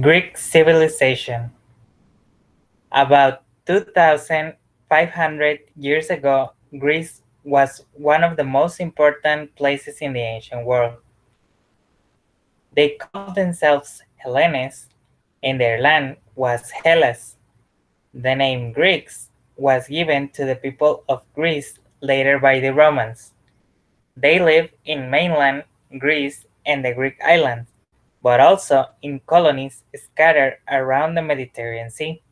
Greek civilization. About 2,500 years ago, Greece was one of the most important places in the ancient world. They called themselves Hellenes, and their land was Hellas. The name Greeks was given to the people of Greece later by the Romans. They lived in mainland Greece and the Greek islands, but also in colonies scattered around the Mediterranean Sea.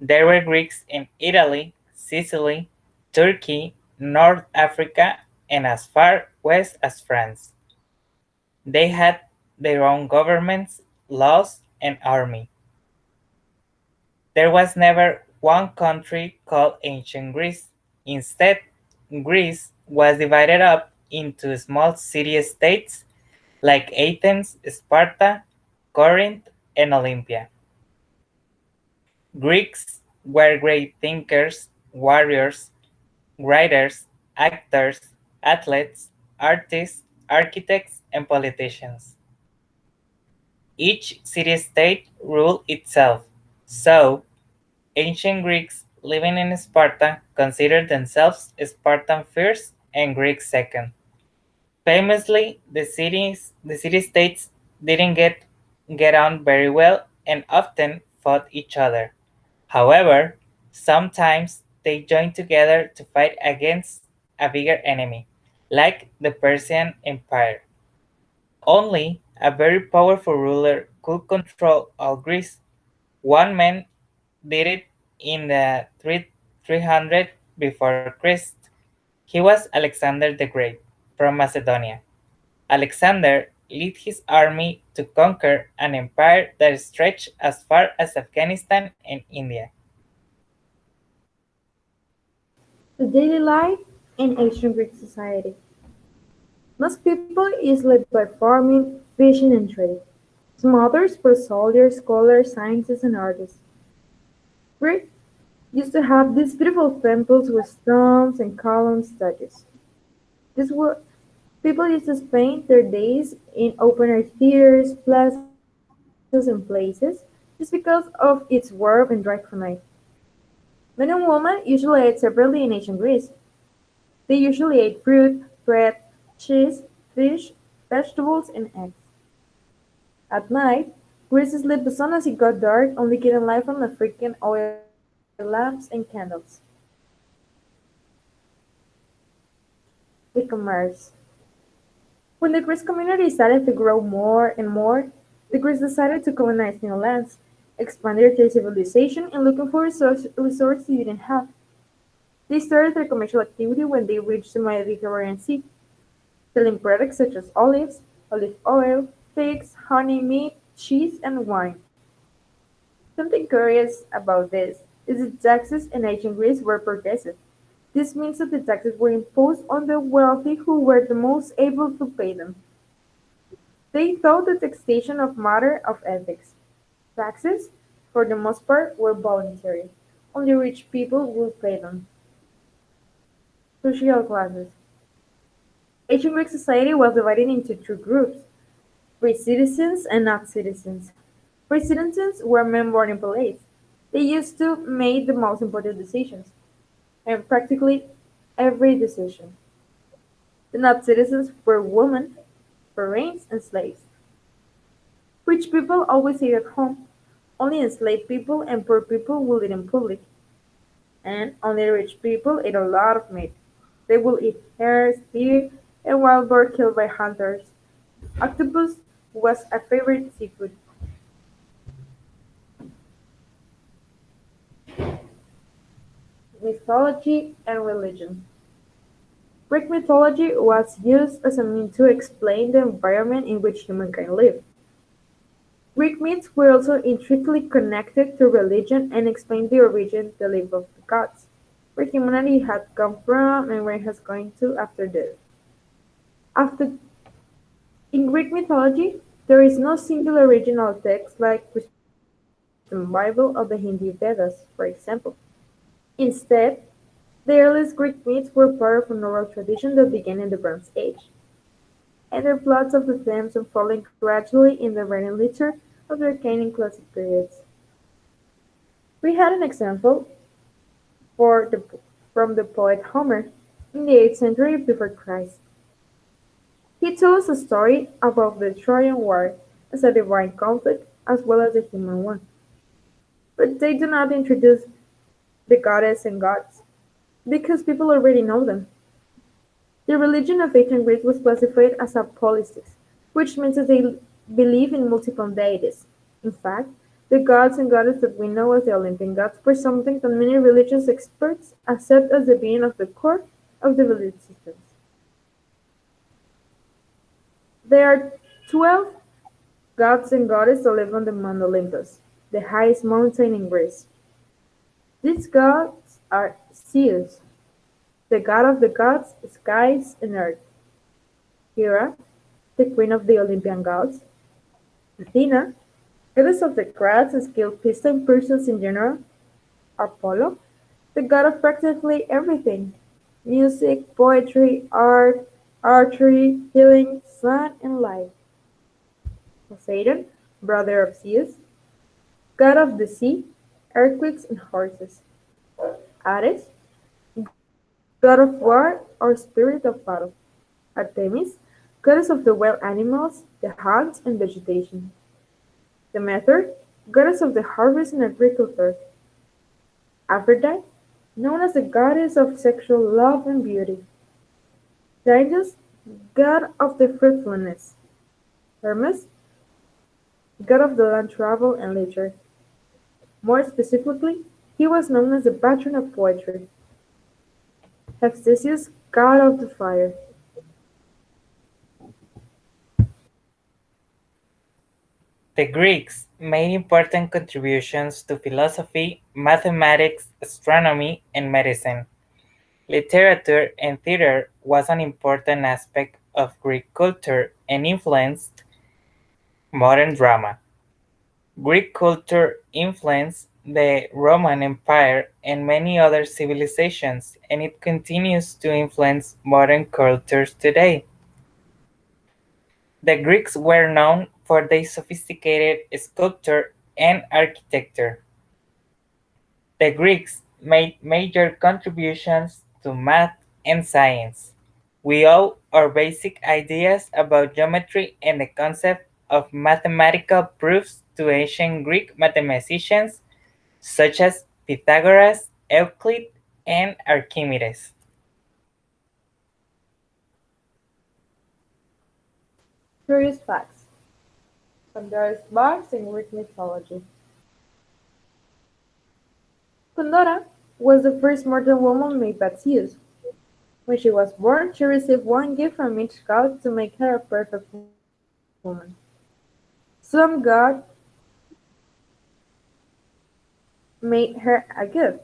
There were Greeks in Italy, Sicily, Turkey, North Africa, and as far west as France. They had their own governments, laws, and army. There was never one country called Ancient Greece. Instead, Greece was divided up into small city-states like Athens, Sparta, Corinth, and Olympia. Greeks were great thinkers, warriors, writers, actors, athletes, artists, architects, and politicians. Each city-state ruled itself, so ancient Greeks living in Sparta considered themselves Spartan first and Greeks second. Famously, the city-states didn't get on very well and often fought each other. However, sometimes they joined together to fight against a bigger enemy, like the Persian Empire. Only a very powerful ruler could control all Greece. One man did it in the 300 before Christ. He was Alexander the Great from Macedonia. Alexander led his army to conquer an empire that stretched as far as Afghanistan and India. The daily life in ancient Greek society. Most people is lived by farming, fishing, and trade. Some others were soldiers, scholars, scientists, and artists. Greek used to have these beautiful temples with stones and columns statues. These were people used to spend their days in open air theaters, plazas, and places just because of its warm and dry climate. Men and women usually ate separately in ancient Greece. They usually ate fruit, bread, cheese, fish, vegetables, and eggs. At night, Greece slept as soon as it got dark, only getting light from the frequent oil lamps and candles. The commerce. When the Greek community started to grow more and more, the Greeks decided to colonize new lands, expand their civilization, and looking for resources they didn't have. They started their commercial activity when they reached the Mediterranean Sea, selling products such as olives, olive oil, figs, honey, meat, cheese, and wine. Something curious about this is that taxes in ancient Greece were progressive. This means that the taxes were imposed on the wealthy who were the most able to pay them. They thought the taxation of matter of ethics. Taxes, for the most part, were voluntary. Only rich people would pay them. Social classes. Ancient Greek society was divided into two groups: free citizens and not citizens. Free citizens were men born in police. They used to make the most important decisions, and practically every decision. The not citizens were women, foreigners, and slaves. Rich people always ate at home. Only enslaved people and poor people would eat in public. And only rich people ate a lot of meat. They would eat hares, deer, and wild boar killed by hunters. Octopus was a favorite seafood. Mythology and religion. Greek mythology was used as a means to explain the environment in which humankind lived. Greek myths were also intricately connected to religion and explained the origin, the life of the gods, where humanity had come from and where it has going to after death. After in Greek mythology, there is no single original text like Christian Bible or the Hindu Vedas, for example. Instead, the earliest Greek myths were part of an oral tradition that began in the Bronze Age, and their plots of the themes unfolding gradually in the written literature of the Arcane classic periods. We had an example for the, from the poet Homer in the 8th century before Christ. He tells us a story about the Trojan War as a divine conflict as well as a human one. But they do not introduce the goddess and gods because people already know them. The religion of ancient Greece was classified as a polytheist, which means that they believe in multiple deities. In fact, the gods and goddesses that we know as the Olympian gods were something that many religious experts accept as the being of the core of the belief systems. There are 12 gods and goddesses that live on the Mount Olympus, the highest mountain in Greece. These gods are Zeus, the god of the gods, skies, and earth; Hera, the queen of the Olympian gods; Athena, goddess of the crafts and skilled peacetime persons in general; Apollo, the god of practically everything: music, poetry, art, archery, healing, sun, and light; Poseidon, brother of Zeus, god of the sea, earthquakes, and horses; Ares, god of war or spirit of battle; Artemis, goddess of the wild animals, the hunts, and vegetation; Demeter, goddess of the harvest and agriculture; Aphrodite, known as the goddess of sexual love and beauty; Dionys, god of the fruitfulness; Hermes, god of the land travel and literature. More specifically, he was known as the patron of poetry; Hephaestus, god of the fire. The Greeks made important contributions to philosophy, mathematics, astronomy, and medicine. Literature and theater was an important aspect of Greek culture and influenced modern drama. Greek culture influenced the Roman Empire and many other civilizations, and it continues to influence modern cultures today. The Greeks were known for their sophisticated sculpture and architecture. The Greeks made major contributions to math and science. We owe our basic ideas about geometry and the concept of mathematical proofs to ancient Greek mathematicians such as Pythagoras, Euclid, and Archimedes. Curious facts: Pandora's box in Greek mythology. Pandora was the first mortal woman made by Zeus. When she was born, she received one gift from each god to make her a perfect woman. Some god made her a gift.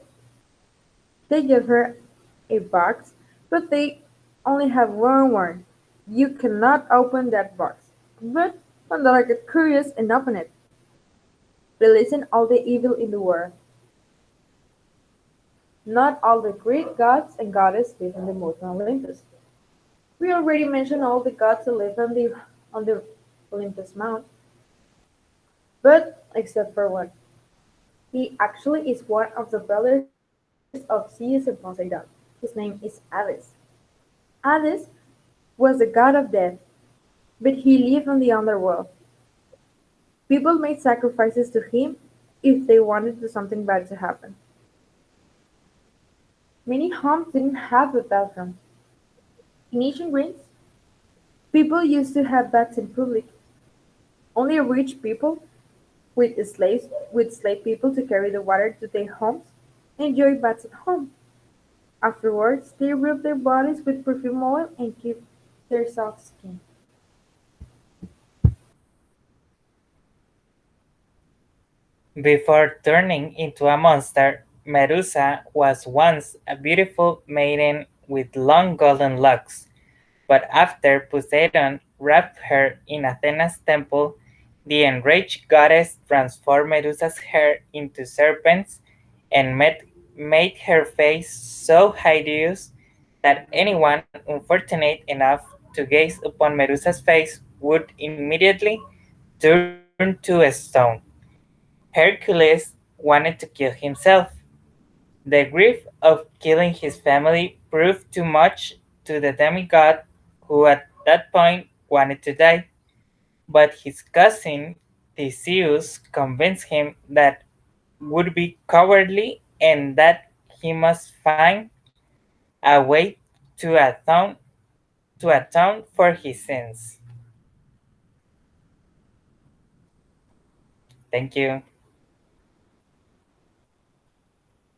They gave her a box, but they only have one word. You cannot open that box. But Pandora got curious and opened it, releasing all the evil in the world. Not all the Greek gods and goddesses live on the Mount Olympus. We already mentioned all the gods that live on the Olympus Mount, but except for one. He actually is one of the brothers of Zeus and Poseidon. His name is Hades. Hades was the god of death, but he lived on the underworld. People made sacrifices to him if they wanted something bad to happen. Many homes didn't have a bathroom. In ancient Greece, people used to have baths in public. Only rich people with slave people to carry the water to their homes enjoy baths at home. Afterwards, they rub their bodies with perfume oil and keep their soft skin. Before turning into a monster, Medusa was once a beautiful maiden with long golden locks, but after Poseidon wrapped her in Athena's temple, the enraged goddess transformed Medusa's hair into serpents and made her face so hideous that anyone unfortunate enough to gaze upon Medusa's face would immediately turn turned to a stone. Hercules wanted to kill himself. The grief of killing his family proved too much to the demigod, who at that point wanted to die. But his cousin Theseus convinced him that would be cowardly and that he must find a way to atone for his sins. Thank you.